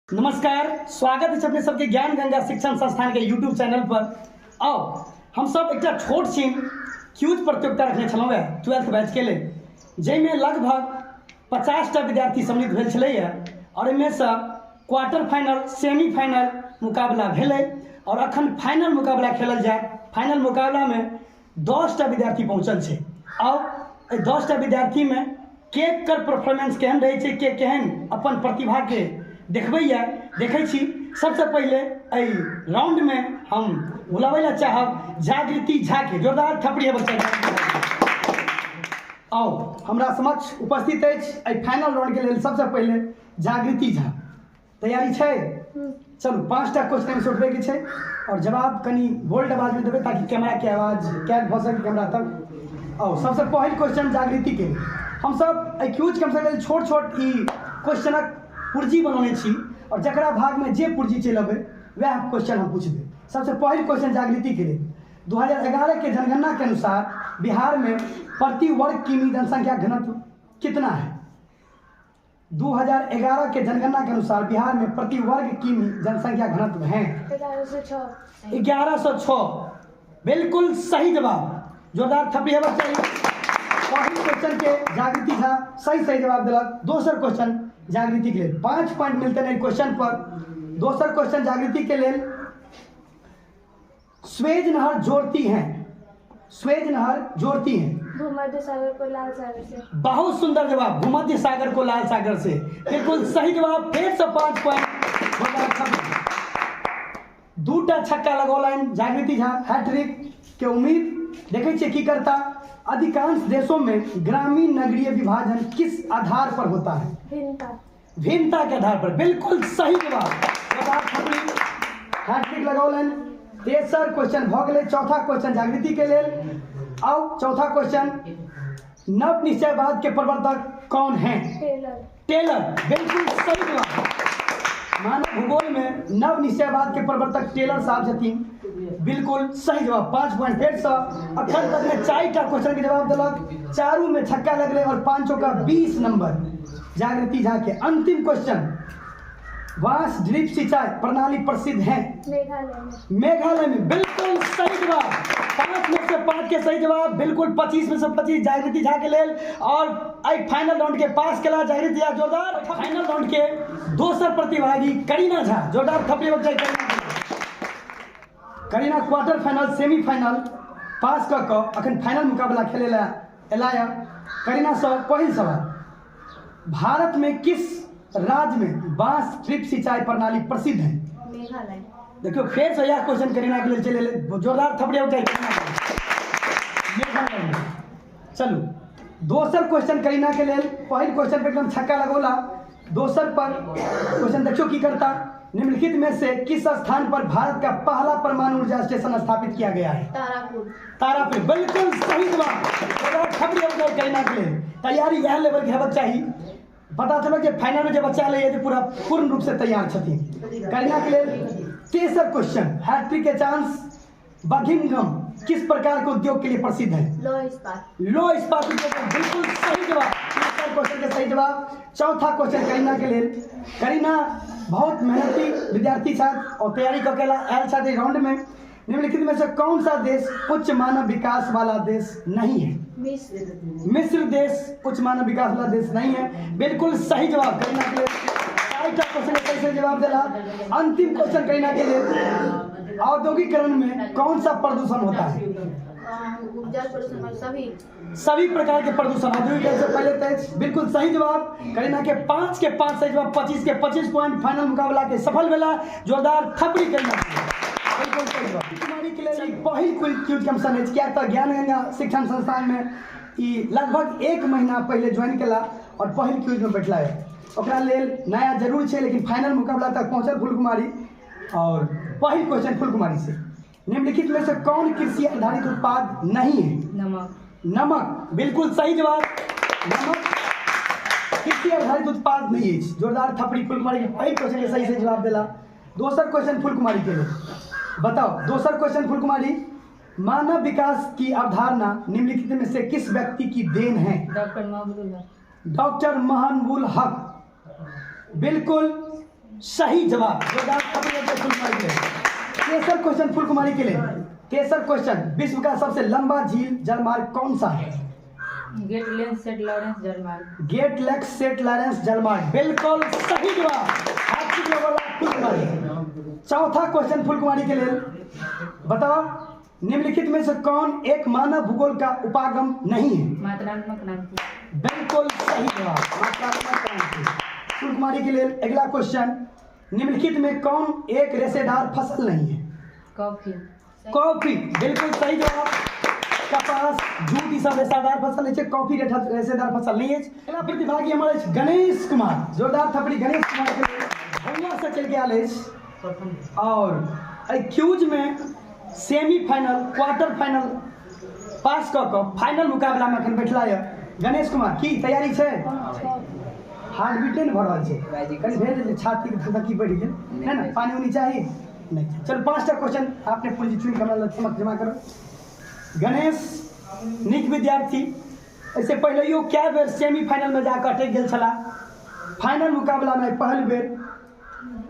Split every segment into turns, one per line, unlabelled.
नमस्कार, स्वागत है अपने सबके ज्ञान गंगा शिक्षण संस्थान के यूट्यूब चैनल पर। आओ हम सब एक छोट छीन क्यूज प्रतियोगिता रखने छलौं 12th बैच के लिए, जैमें लगभग 50टा विद्यार्थी सम्मिलित भेल छलैया और इनमें से क्वार्टर फाइनल सेमीफाइनल मुकाबला भेलै और अखन फाइनल मुकाबला खेलल जाए। फाइनल मुकाबला में 10टा विद्यार्थी पहुँचल छै। आओ 10टा विद्यार्थी में केकर परफॉर्मेंस केहन रहे छै, के केहन अपन प्रतिभा के देखबैया देखै छी। सबसे पहले एहि राउंड में हम बुलाबै ला चाहब जागृति झा के। जोरदार थपड़ी है बच्चा। आओ हमरा समक्ष उपस्थित अछि एहि फाइनल राउंड के लिए सबसे पहले जागृति झा। तैयारी छै? चलू 5टा क्वेश्चन से उठबे के छै और जवाब कनी बोल्ड आवाज में देबै ताकि कैमरा के आवाज कैद भ सके कैमरा तक। आओ सबसे पहल क्वेश्चन जागृति के। हम सब एहि क्यूज कम से छोट छोट ई क्वेश्चनक पुर्जी बनौने छी और जकरा भाग में जे पुर्जी चल अबे वह क्वेश्चन हम पूछबे। सबसे पहले क्वेश्चन जागृति के लिए। 2011 के जनगणना के अनुसार बिहार में प्रति वर्ग किमी जनसंख्या घनत्व कितना है? 2011 के जनगणना के अनुसार बिहार में प्रति वर्ग किमी जनसंख्या घनत्व है 1106। बिल्कुल सही जवाब। जोरदार थपड़ी है बच्चा। पहले क्वेश्चन के जागृति झा सही जवाब दिलक। दोसर क्वेश्चन जागृति के लिए 5 पॉइंट मिलते हैं क्वेश्चन पर। दोसर क्वेश्चन जागृति के लिए। स्वेज नहर जोड़ती है, स्वेज नहर जोड़ती है
भूमध्य सागर को लाल सागर से।
बहुत सुंदर जवाब, भूमध्य सागर को लाल सागर से। बिल्कुल सही जवाब। फिर से 5 पॉइंट। 2टा छक्का लगौलन जागृति झा, हैट्रिक के उम्मीद देखे छे की करता। अधिकांश देशों में ग्रामीण नगरीय विभाजन किस आधार पर होता है? भिन्नता के आधार पर। बिल्कुल सही जवाब। हैट्रिक लगौलन। तेसर क्वेश्चन भ गेलै। चौथा क्वेश्चन जागृति के लिए। आओ चौथा क्वेश्चन, नव निश्चयवाद के प्रवर्तक कौन है? टेलर। बिल्कुल सही जवाब। मानव भूगोल में नव निश्चयवाद के प्रवर्तक टेलर साहब छथिन। बिल्कुल सही जवाब। 5 पॉइंट। फिर से अखन तक में 4टा क्वेश्चन के जवाब दिलक, चारों में छक्का लगले और 5 का 20 नंबर जागृति झा के। अंतिम क्वेश्चन, बांस ड्रिप सिंचाई प्रणाली प्रसिद्ध है मेघालय में। बिल्कुल सही जवाब। 5 में से 5 के सही जवाब। बिल्कुल 25 में से 25 जागृति झा के लेल। और फाइनल राउंड के पास केला जागृति झा। जोरदार। फाइनल राउंड के दोसर प्रतिभागी करीना झा। जोरदार थपड़ी बजाई। करीना क्वार्टर फाइनल सेमीफाइनल पास क अखन फाइनल मुकाबला खेले ला एलाया। करीना से पहिल सवाल, भारत में किस राज्य में बांस ड्रिप सिंचाई प्रणाली प्रसिद्ध है?
मेघालय।
देखियो फिर से यह क्वेश्चन करीना के लिए चले। जोरदार थपड़ी बजाई। मेघालय में। चलो दोसर क्वेश्चन करीना के लिए। पहिल क्वेश्चन पे एकदम छक्का लगोला। दोसर पर क्वेश्चन देखियो की करता। निम्नलिखित में से किस स्थान पर भारत का पहला परमाणु ऊर्जा स्टेशन स्थापित किया गया है? तारापुर। बिल्कुल सही जवाब। करीना के लिए तैयारी यह लेवल के हेबाक चाहिए। पता चलो कि फाइनल में जो बच्चा ले जो पूरा पूर्ण रूप से तैयार छथिन। करीना के लिए तेसर क्वेश्चन, हैट्रिक के चांस। बर्मिंघम किस प्रकार के उद्योग के लिए प्रसिद्ध है? लो इस्पात उद्योग। बिल्कुल सही जवाब। क्वेश्चन का सही जवाब। चौथा क्वेश्चन करीना के लिए। करीना बहुत मेहनती विद्यार्थी छात्र और तैयारी करकेला आयल छात्र राउंड में। निम्नलिखित में से कौन सा देश उच्च मानव विकास वाला देश नहीं है? मिस्र देश उच्च मानव विकास वाला देश नहीं है। बिल्कुल सही जवाब करीना के लिए। 4टा क्वेश्चन का सही जवाब दिला। अंतिम क्वेश्चन करीना के लिए, औद्योगिकरण में कौन सा प्रदूषण होता है? सभी प्रकार के प्रदूषण औद्योगिकरण से पहले तेज। बिल्कुल सही जवाब। करीना के 5 के 5 सही जवाब। 25 के 25 पॉइंट। फाइनल मुकाबला के सफल भेला। जोरदार थपड़ी करीना। बिल्कुल सही जवाब। तुम्हारी के लिए पहिल क्यूज कमीशन है क्या तो ज्ञान गंगा शिक्षण संस्थान में ई लगभग 1 महीना पहले ज्वाइन केला और पहिल क्यूज में बैठला है। ओकरा लेल नया जरूर है लेकिन फाइनल मुकाबला तक पहुंचल फूलकुमारी। और पहिल क्वेश्चन फूलकुमारी से, निम्नलिखित में से कौन कृषि आधारित उत्पाद नहीं है? नमक। बिल्कुल सही जवाब। नमक कृषि आधारित उत्पाद नहीं है। जोरदार थपड़ी फूलकुमारी के। पहिल क्वेश्चन के सही से जवाब दिला। दोसर क्वेश्चन फूलकुमारी के लिए। बताओ दोसर क्वेश्चन फूलकुमारी, मानव विकास की अवधारणा निम्नलिखित में से किस व्यक्ति की देन है? डॉक्टर महबूबुल हक। बिल्कुल सही जवाब। जोरदार ताली बजाइए फुलकुमारी के लिए। तेसर क्वेश्चन फुलकुमारी के लिए। तेसर क्वेश्चन, विश्व का सबसे लंबा झील जलमार्ग कौन सा है?
गेट लेंस सेट लॉरेंस जलमार्ग।
गेट लेक्स सेंट लॉरेंस जलमार्ग, बिल्कुल सही जवाब। Hattrick level Phoolkumari. चौथा क्वेश्चन फुलकुमारी के लिए, बताओ निम्नलिखित में से कौन एक मानव भूगोल का उपागम नहीं है?
मात्रात्मक क्रांति।
बिल्कुल सही जवाब, मात्रात्मक क्रांति। फुलकुमारी के लिए अगला क्वेश्चन, निम्नलिखित में कौन एक रेशेदार फसल नहीं है?
कॉफी।
कॉफी, बिल्कुल सही जवाब। कपास, जूट ई सब रेशेदार फसल है, कॉफी रेशेदार फसल नहीं है। अगला प्रतिभागी हमारे गणेश कुमार। जोरदार थपड़ी गणेश कुमार के लिए। भैया से चल के आले और क्यूज में सेमीफाइनल क्वार्टर फाइनल पास कऽ कऽ फाइनल मुकाबला में अखन बैठला है गणेश कुमार। की तैयारी है? हार्ट बीटे भर रहा है, कहीं भेज दीजिए, छाती की धड़की बढ़ गई है ना, पानी उनी चाहिए नहीं। चलो 5टा क्वेश्चन आपने पूरी चुन कर समझ जमा करो। गणेश नीक विद्यार्थी, ऐसे पहले क्या बेर सेमीफाइनल में जाकर अटक गया छला, फाइनल मुकाबला में पहल बेर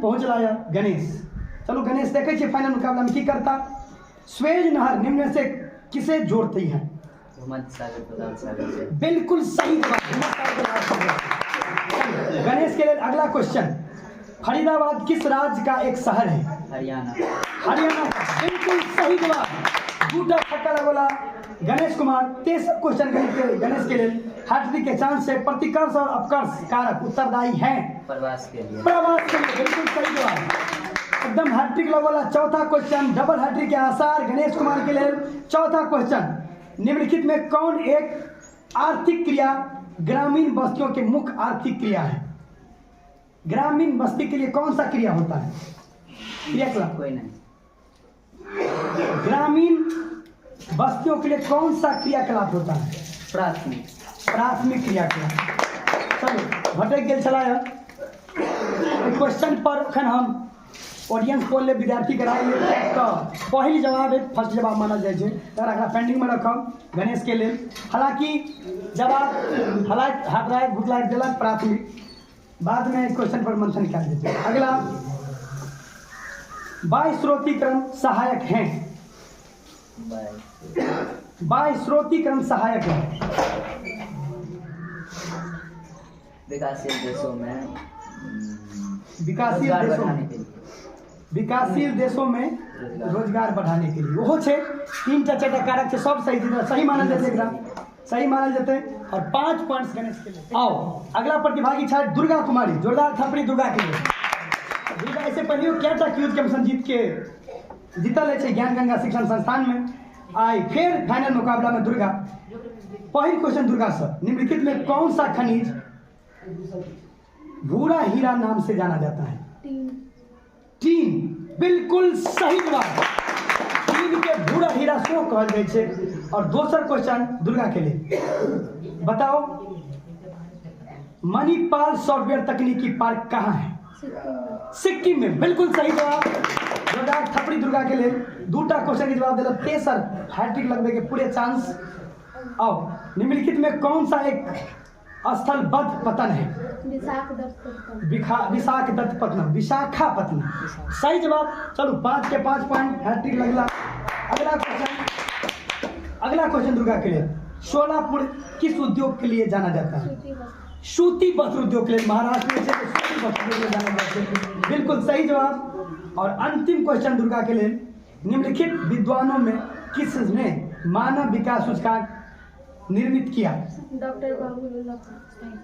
पहुँचला है गणेश। चलो गणेश देखे छे फाइनल मुकाबला में की करता। स्वेज नहर निम्न से किसे जोड़ती है? बिल्कुल सही जवाब। गणेश के लिए अगला क्वेश्चन, फरीदाबाद किस राज्य का एक शहर है?
हरियाणा।
हरियाणा का, बिल्कुल सही जवाब। दूटा छक्का लगोला गणेश कुमार। तेसर क्वेश्चन गणेश के लिए, हैट्रिक के चांस से प्रतिकर्ष और अपकर्ष कारक उत्तरदायी हैं?
प्रवास के लिए।
प्रवास के लिए, बिल्कुल सही जवाब। एकदम हैट्रिक लगोला। चौथा क्वेश्चन, डबल हैट्रिक के आसार गणेश कुमार के लिए। चौथा क्वेश्चन, निम्नलिखित में कौन एक आर्थिक क्रिया ग्रामीण बस्तियों के मुख्य आर्थिक क्रिया है? ग्रामीण बस्ती के लिए कौन सा क्रिया होता है? क्रियाकलाप
कोई नहीं।
ग्रामीण बस्तियों के लिए कौन सा क्रियाकलाप होता है?
प्राथमिक।
प्राथमिक क्रियाकलाप। चलो भटक गए चला क्वेश्चन पर अखन हम ऑडियंस पोल ले विद्यार्थी कराएंगे तो पहली जवाब है फर्स्ट जवाब माना जाए छे, अगर पेंडिंग में रखब गणेश के लिए। हालांकि जवाब हाथ राय भुतला दिलक प्राथमिक, बाद में क्वेश्चन पर मंथन निकाल देते हैं। अगला, वायुस्रोतीकरण सहायक हैं? वायुस्रोतीकरण सहायक है
विकासशील देशों में
विकासशील देशों में रोजगार बढ़ाने के लिए वो छे। 3टा 4टा कारक छे, सब सही मानल जाते, एकदम सही मानल जाते। और 5 पॉइंट्स गणेश के लिए। आओ अगला प्रतिभागी छा दुर्गा कुमारी। जोरदार थपड़ी दुर्गा के लिए। दुर्गा ऐसे पहले क्या क्यूज कैंपसन जीतल है ज्ञान गंगा शिक्षण संस्थान में। आई फिर फाइनल मुकाबला में दुर्गा। पहली क्वेश्चन दुर्गा सर, निम्नलिखित में कौन सा खनिज भूरा हीरा नाम से जाना जाता है? टीन, बिल्कुल सही जवाब। टीन के भूरा हीरा शो कहल जाए छे। और दूसरा क्वेश्चन दुर्गा के लिए, बताओ मणिपाल सॉफ्टवेयर तकनीकी पार्क कहाँ है? सिक्किम में, बिल्कुल सही जवाब। जोरदार थपड़ी दुर्गा के लिए। 2टा क्वेश्चन के जवाब दिला, तेसर हैट्रिक लगने के पूरे चांस। आओ निम्नलिखित में कौन सा एक स्थलबद्ध पतन है? विशाखापत्तनम, विशाखापत्तनम सही जवाब। चलो 5 के 5 पॉइंट, हैट्रिक लगला। अगला क्वेश्चन दुर्गा के लिए, शोलापुर किस उद्योग के लिए जाना जाता है? सूती वस्त्र उद्योग के लिए। महाराष्ट्र में सूती वस्त्र उद्योग के लिए जाना जाता है, बिल्कुल सही जवाब। और अंतिम क्वेश्चन दुर्गा के लिए, निम्नलिखित विद्वानों में किसने मानव विकास सूचकांक निर्मित किया?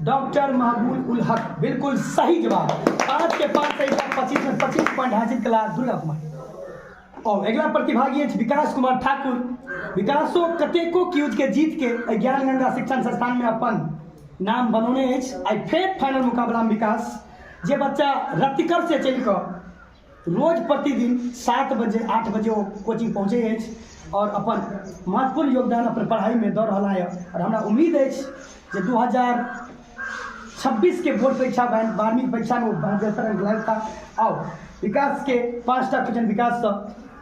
डॉक्टर महबूब उल हक, बिल्कुल सही जवाब। 5 के 5 सही जवाब, 25 में 25 पॉइंट हासिल कला दुर्गा कुमार। और अगला प्रतिभागी है विकास कुमार ठाकुर। विकासो कतेको क्यूज के जीत के ज्ञान गंगा शिक्षण संस्थान में अपन नाम बनौने आई फिर फाइनल मुकाबला में विकास, जे बच्चा रतिकर से चल कर रोज प्रतिदिन 7 बजे 8 बजे वो कोचिंग पहुँचे है और अपन महत्वपूर्ण योगदान अपन पढ़ाई में दऽ रहा है। और हमरा उम्मीद है कि 2026 के बोर्ड परीक्षा 12वीं परीक्षा में बेहतर अंक लगता। आओ विकास के 5टा क्वेश्चन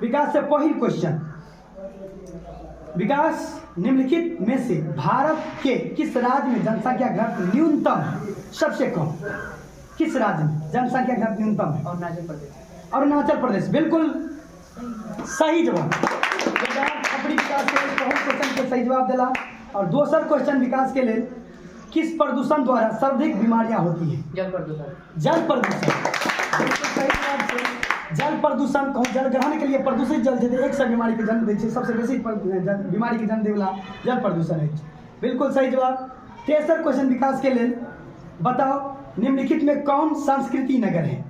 विकास से पहली क्वेश्चन, विकास निम्नलिखित में से भारत के किस राज्य में जनसंख्या घनत्व न्यूनतम सबसे कम? किस राज्य में जनसंख्या घनत्व न्यूनतम है?
अरुणाचल प्रदेश।
अरुणाचल प्रदेश, बिल्कुल सही जवाब। खपड़ी विकास के लिए बहुत क्वेश्चन के सही जवाब दिला। और दूसरा क्वेश्चन विकास के लिए किस प्रदूषण द्वारा सर्वाधिक बीमारियां होती हैं?
जल प्रदूषण।
जल प्रदूषण, बिल्कुल सही जवाब है। जल प्रदूषण कहूँ जल ग्रहण के लिए प्रदूषित जल जे 100 बीमारी के जन्म दै छै, सबसे बेसी बीमारी के जन्म दे वाला जल प्रदूषण है। बिल्कुल सही जवाब। तेसर क्वेश्चन विकास के लिए बताओ निम्नलिखित में कौन सांस्कृतिक नगर है?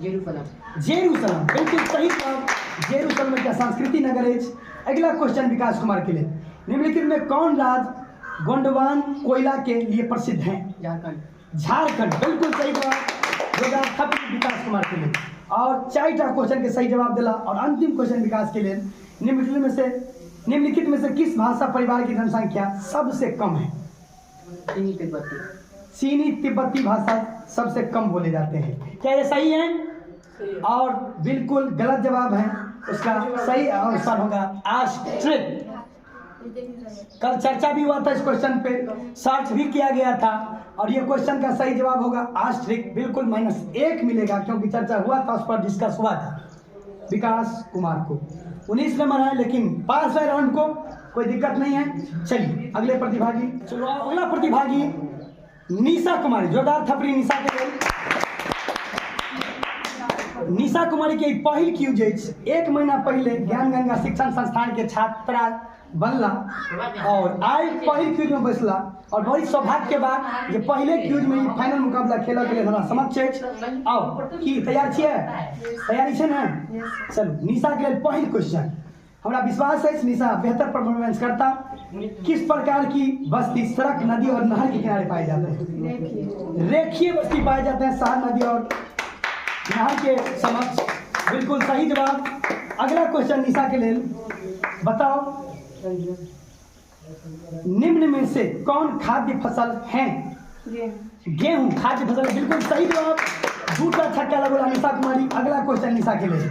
जेरूसलम।
जेरूसलम, बिल्कुल सही जवाब। जेरूसलम का सांस्कृतिक नगर है। अगला क्वेश्चन विकास कुमार के लिए निम्नलिखित में कौन राज्य गोंडवान कोयला के लिए प्रसिद्ध है?
झारखंड।
झारखंड, बिल्कुल सही जवाब। विकास कुमार के लिए और 4टा क्वेश्चन के सही जवाब दिला। और अंतिम क्वेश्चन विकास के लिए निम्नलिखित में से किस भाषा परिवार की जनसंख्या सबसे कम है?
चीनी तिब्बती।
चीनी तिब्बती भाषा सबसे कम बोले जाते हैं। क्या ये सही है? और बिल्कुल गलत जवाब है। उसका सही आंसर होगा ऑस्ट्रिक। कल चर्चा भी हुआ था इस क्वेश्चन पे, सर्च भी किया गया था और ये क्वेश्चन का सही जवाब होगा ऑस्ट्रिक। बिल्कुल -1 मिलेगा क्योंकि चर्चा हुआ था, उस पर डिस्कस हुआ था। विकास कुमार को 19 नंबर है लेकिन पास है राउंड को, कोई दिक्कत नहीं है। चलिए अगले प्रतिभागी। चलो अगला प्रतिभागी निशा कुमारी, जोरदार थपड़ी निशा के लिए। निशा कुमारी के पहल क्यूज 1 महीना पहले ज्ञान गंगा शिक्षण संस्थान के छात्रा बनला और आई पहल क्यूज में बैसला और बड़ी सौभाग्य के बाद जे पहले क्यूज में फाइनल मुकाबला खेला के लिए हमरा समक्ष है। आओ की तैयार छियै? तैयारी छै ना? चलो निशा के लिए पहल क्वेश्चन। हमरा विश्वास है निशा बेहतर परफॉर्मेंस करता। किस प्रकार की बस्ती सड़क, नदी और नहर के किनारे पाए जाते हैं? रेखीय बस्ती पाए जाते हैं शहर, नदी और नहर के समक्ष। बिल्कुल सही जवाब। अगला क्वेश्चन निशा के लिए बताओ निम्न में से कौन खाद्य फसल है? गेहूं खाद्य फसल, बिल्कुल सही जवाब। 2टा छक्का लगोला निशा कुमारी। अगला क्वेश्चन निशा के लिए।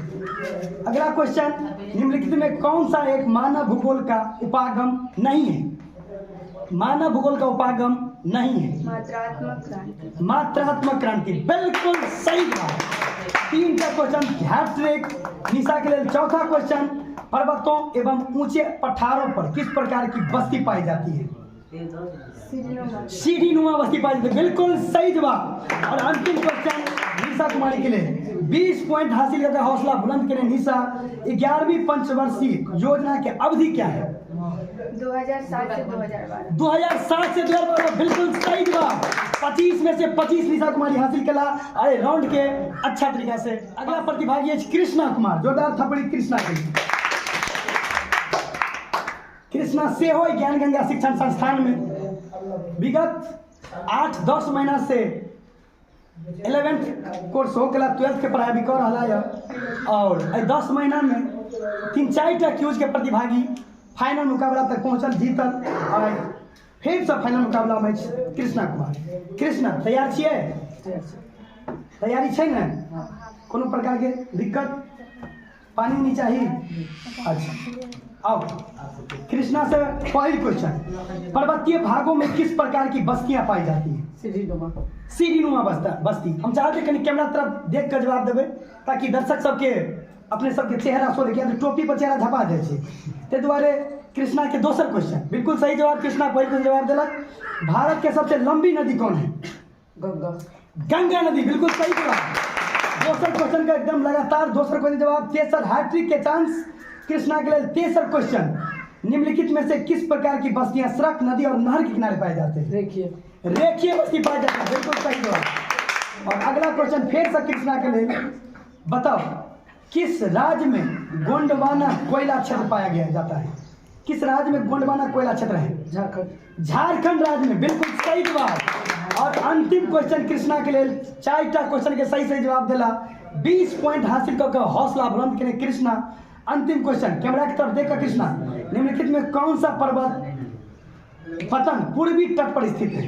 अगला क्वेश्चन निम्नलिखित में कौन सा एक मानव भूगोल का उपागम नहीं है? मानव भूगोल का उपागम नहीं है। मात्रात्मक क्रांति, बिल्कुल सही जवाब। 3टा क्वेश्चन हैट्रिक निशा के लिए। चौथा क्वेश्चन पर्वतों एवं ऊंचे पठारों पर किस प्रकार की बस्ती पाई जाती है? सीढ़ीनुमा बस्ती पाई जाती है, बिल्कुल सही जवाब। और अंतिम क्वेश्चन निशा कुमारी के लिए 20 पॉइंट हासिल करके हौसला बुलंद करें निशा। 11वीं पंचवर्षीय योजना की अवधि क्या है?
2007 से 2012।
2007 से 2012, बिल्कुल सही जवाब। 25 में से 25 निशा कुमारी हासिल कला अरे राउंड के अच्छा तरीका से। अगला प्रतिभागी है कृष्णा कुमार, जोरदार थपड़ी कृष्णा के लिए। कृष्णा से हो ज्ञान गंगा शिक्षण संस्थान में विगत 8-10 महीना से 11th कोर्स हो गया, 12th के पढ़ाई भी कर रहा है और 10 महीना में 3-4टा क्यूज के प्रतिभागी फाइनल मुकाबला तक पहुंचल, जीतल और फिर से फाइनल मुकाबला में कृष्णा कुमार। कृष्णा तैयार छियै? तैयारी छै ने? कोनो प्रकार के दिक्कत? पानी नहीं चाहिए? अच्छा आओ कृष्णा से पहली क्वेश्चन। पर्वतीय भागों में किस प्रकार की बस्तियां पाई जाती हैं? सीढ़ीनुमा बस्ती। हम चाहते हैं कहीं कैमरा तरफ देख कर जवाब देवे ताकि दर्शक सबके अपने सबके चेहरा सो देखिए तो टोपी पर चेहरा झपा जाए छै। ते दुआरे कृष्णा के दोसर क्वेश्चन, बिल्कुल सही जवाब। कृष्णा पहले क्वेश्चन जवाब दिलक। भारत के सबसे लंबी नदी कौन है? गंगा नदी, बिल्कुल सही जवाब। दोसर क्वेश्चन का एकदम लगातार दोसर क्वेश्चन जवाब। तेसर हैट्रिक के चांस कृष्णा के लिए। तेसर क्वेश्चन निम्नलिखित में से किस प्रकार की बस्तियां सड़क, नदी और नहर के किनारे पाए जाते हैं? रेखीय बस्ती पाए जाते हैं, बिल्कुल सही जवाब। और अगला क्वेश्चन फिर से कृष्णा के लिए। बताओ किस राज्य में गोंडवाना कोयला क्षेत्र पाया गया जाता है? किस राज्य में गोंडवाना कोयला क्षेत्र है? झारखंड राज्य में, बिल्कुल सही जवाब। और अंतिम क्वेश्चन कृष्णा के लिए। 4टा क्वेश्चन के सही दिला 20 पॉइंट हासिल करके हौसला बुलंद करें कृष्णा। अंतिम क्वेश्चन कैमरा की तरफ देखकर कृष्णा, निम्नलिखित में कौन सा पर्वत पतन पूर्वी तट पर स्थित है?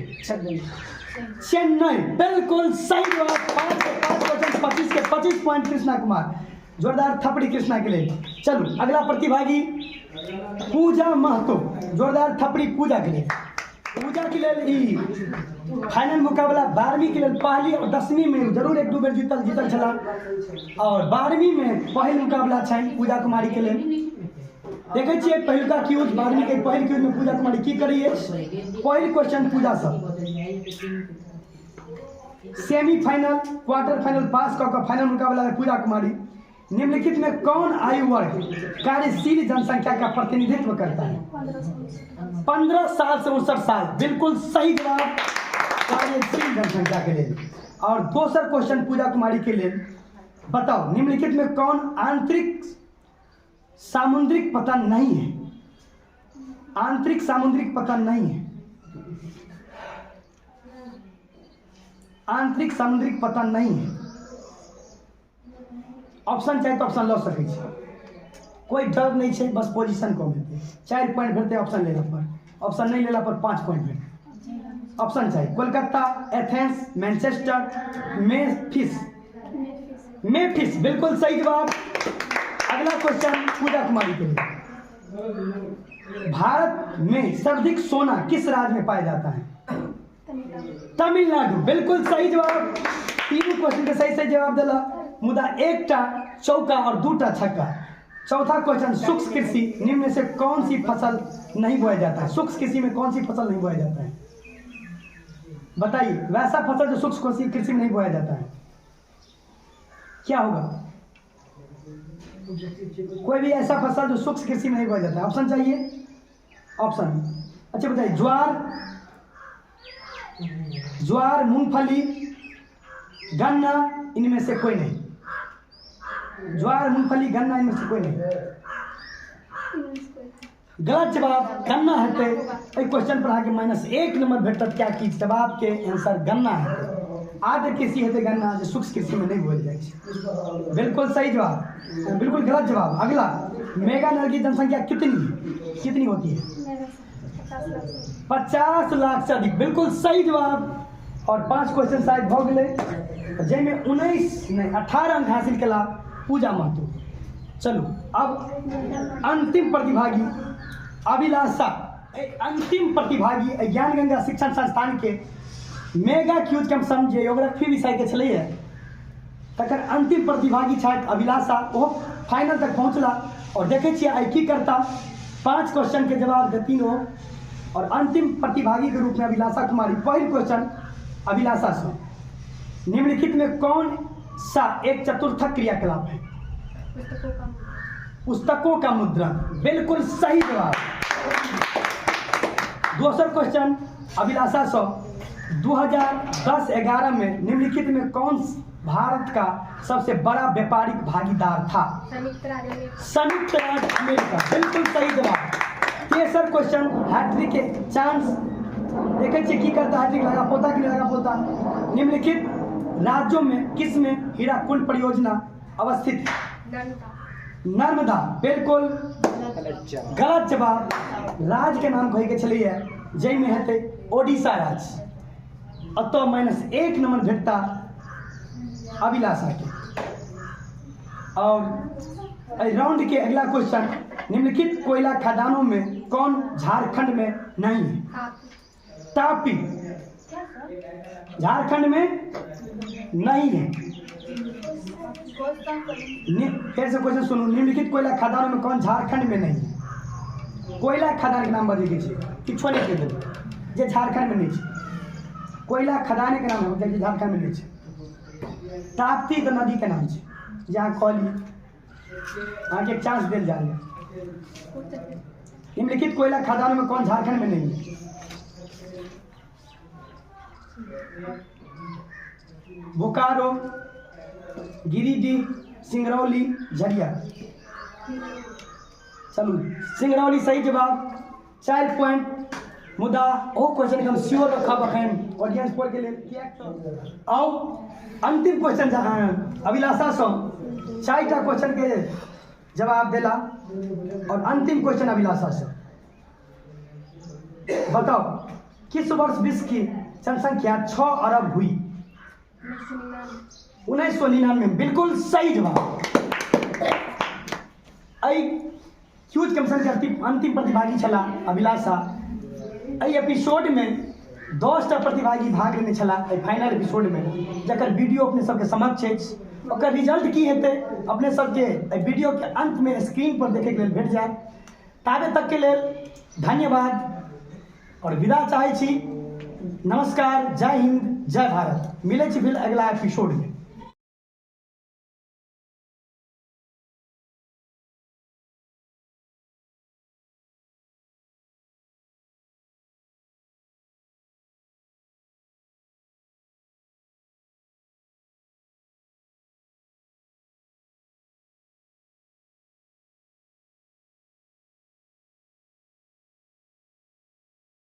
चेन्नई, बिल्कुल सही जवाब। 5 के 5 क्वेश्चन 25 के 25 पॉइंट कृष्णा कुमार। जोरदार थपड़ी कृष्णा के लिए। चलो अगला प्रतिभागी पूजा महतो, जोरदार थपड़ी पूजा के लिए। पूजा के लेल ई फाइनल मुकाबला 12वीं के लेल पहली और 10वीं में जरूर एक दू बेर जीतल छला और 12वीं में पहिल मुकाबला छनि पूजा कुमारी के लेल। देखे छियै पहिलुका क्यूज 12वीं के पहिल क्यूज में पूजा कुमारी की करिए। पहिल क्वेश्चन पूजा सब सेमीफाइनल क्वार्टर फाइनल पास कऽ फाइनल मुकाबला में पूजा कुमारी निम्नलिखित में कौन आयु वर्ग कार्यशील जनसंख्या का प्रतिनिधित्व करता है? 15 साल से 59 साल, बिल्कुल सही जवाब कार्यशील जनसंख्या के लिए। और दूसरा क्वेश्चन पूजा कुमारी के लिए, बताओ निम्नलिखित में कौन आंतरिक सामुद्रिक पतन नहीं है? आंतरिक सामुद्रिक पतन नहीं है। आंतरिक सामुद्रिक पतन नहीं है। ऑप्शन चाहे तो ऑप्शन लऽ सकै छी, कोई डर नहीं है, बस पोजीशन कम हेतै। 4 पॉइंट भेटतै ऑप्शन लेला पर, ऑप्शन नहीं लेला पर 5 पॉइंट भेटतै। ऑप्शन चाहिए कोलकाता, एथेंस, मैनचेस्टर, मेफिस, बिल्कुल सही जवाब। अगला क्वेश्चन पूजा कुमारी के लिए, भारत में सर्वाधिक सोना किस राज्य में पाया जाता है? तमिलनाडु, बिल्कुल सही जवाब। तीनों क्वेश्चन के सही जवाब दिला, मुदा एकटा चौका और 2टा छक्का। चौथा क्वेश्चन, शुष्क कृषि निम्न में से कौन सी फसल नहीं बोया जाता है? शुष्क कृषि में कौन सी फसल नहीं बोया जाता है? बताइए, वैसा फसल जो शुष्क कृषि में नहीं बोया जाता है क्या होगा? कोई भी ऐसा फसल जो शुष्क कृषि में नहीं बोया जाता है। ऑप्शन चाहिए? ऑप्शन अच्छा बताइए, ज्वार, मूंगफली, गन्ना, इनमें से कोई नहीं। ज्वार, मूंगफली, गन्ना, इनमें से कोई नहीं। गलत जवाब गन्ना है। क्वेश्चन पर आके -1 नंबर भेटत क्या कि जवाब के आंसर गन्ना है। आद्र कृषि है गन्ना जो शुष्क कृषि में नहीं बोल जाए। बिल्कुल सही जवाब, बिल्कुल गलत जवाब। अगला, मेगा नगर की जनसंख्या कितनी होती है? 50 लाख से अधिक, बिल्कुल सही जवाब। और 5 क्वेश्चन शायद भ गए, जिनमें 18 अंक हासिल कला पूजा महतो। चलो अब अंतिम प्रतिभागी अभिलाषा, अंतिम प्रतिभागी ज्ञान गंगा शिक्षण संस्थान के मेगा क्यूज कैंपस जियोग्राफी विषय के छलै है। तकर अंतिम प्रतिभागी छथि अभिलाषा, वो फाइनल तक पहुँचला और देखे छियै आई की करता। 5 क्वेश्चन के जवाब देती हो और अंतिम प्रतिभागी के रूप में अभिलाषा कुमारी। पहिल क्वेश्चन अभिलाषा से, निम्नलिखित में कौन सा एक चतुर्थक क्रियाकलाप है? पुस्तकों का मुद्रण, बिल्कुल सही जवाब। दूसरा क्वेश्चन अभिलाषा से, 2010-11 में निम्नलिखित में कौन भारत का सबसे बड़ा व्यापारिक भागीदार था? संयुक्त राज्य अमेरिका, बिल्कुल सही जवाब। तेसरा क्वेश्चन हैट्रिक के चांस देखे छियै की करता, हैट्रिक लगा पोता कि लगा पोता। निम्नलिखित राज्यों में किस में हीराकुंड परियोजना अवस्थित है? नर्मदा, बिल्कुल गलत जवाब। राज्य के नाम कहे के छलिए जाहिमे हेतै ओडिशा राज्य। अतः -1 नंबर भेटता अभिलाषा के। और राउंड के अगला क्वेश्चन, निम्नलिखित कोयला खदानों में कौन झारखंड में नहीं है? तापी झारखंड में नहीं है। फिर से क्वेश्चन सुनो, निम्नलिखित कोयला खदानों में कौन झारखंड में नहीं है? कोयला खदान के नाम बदल के किछो नहीं कह देबै जे झारखंड में नहीं है। कोयला खदान के नाम है जे झारखंड में नहीं है। ताप्ती तो नदी के नाम है जहाँ कहली अहाँ के चांस दिल जा रहा है। निम्नलिखित कोयला खदानों में कौन झारखंड में नहीं है? बोकारो, गिरिडीह, सिंगरौली, झरिया। चलो सिंगरौली सही जवाब, 4 पॉइंट। मुदा ओ क्वेश्चन के हम श्योर रखब अखन ऑडियंस पर के लिए। आओ अंतिम क्वेश्चन जहाँ अभिलाषा से 4टा क्वेश्चन के जवाब देला और अंतिम क्वेश्चन अभिलाषा से, बताओ किस वर्ष विश्व की जनसंख्या 6 अरब हुई? 1999, बिल्कुल सही जवाब। क्यूज कैंपस के अंतिम प्रतिभागी छला अभिलाषा। एहि एपिसोड में 10टा प्रतिभागी भाग लेने छलाह फाइनल एपिसोड में, जकर वीडियो अपने सबके समक्ष अछि। ओकर रिजल्ट की हेतै अपने सबके एहि वीडियो के अंत में स्क्रीन पर देखे के लेल भेट जायत। ताबे तक के लेल धन्यवाद और विदा चाहै छी। नमस्कार, जय हिंद, जय भारत। मिलै छी फिर अगला एपिसोड में।